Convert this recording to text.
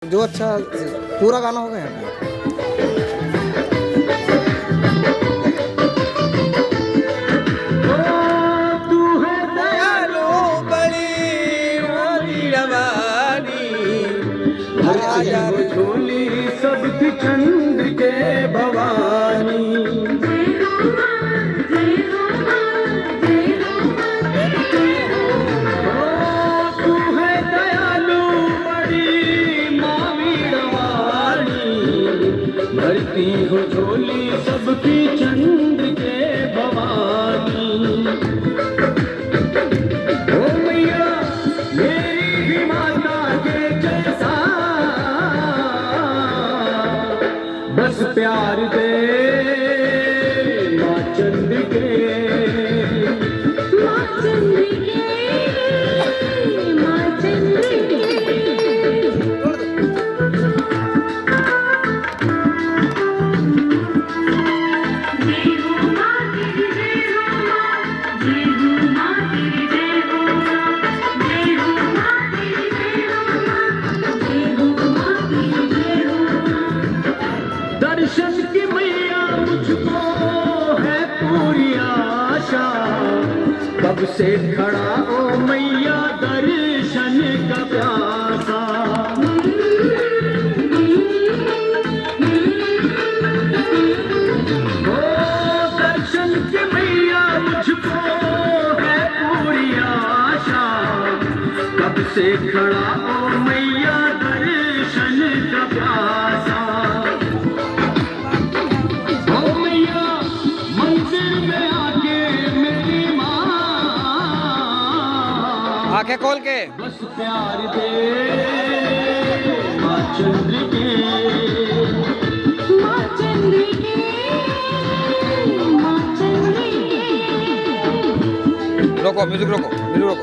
जो अच्छा पूरा गाना होगा यहाँ पे। तू है दयालु बड़ी रवानी झोली सबकी चंद्र के भवानी। तू है दयालु बड़ी मावी रवानी भरती हो झोली सबकी चंद्र के भवानी। ओ मैया मेरी भी माता के जैसा बस प्यार दे माँ चंद्र के। माँ चंद्र के, माँ चंद्र के। जय हो माँ तेरी जय हो माँ, जय हो माँ तेरी जय हो माँ, जय हो माँ तेरी जय हो माँ, जय हो माँ तेरी जय हो माँ। दर्शन की मैया मुझको है पूरी आशा कब से खड़ा ओ मैया दर्शन का प्यासा। ओ दर्शन की मैया मुझको है पूरी आशा कब से खड़ा ओ मैया दर्शन का प्यासा। ओ मैया मंदिर में आके मेरी माँ आंखें खोल के बस प्यार दे माँ चंद्र के। माँ चंद्र के, माँ चंद्र के। रोको म्यूजिक रोको म्यूजिक रोको।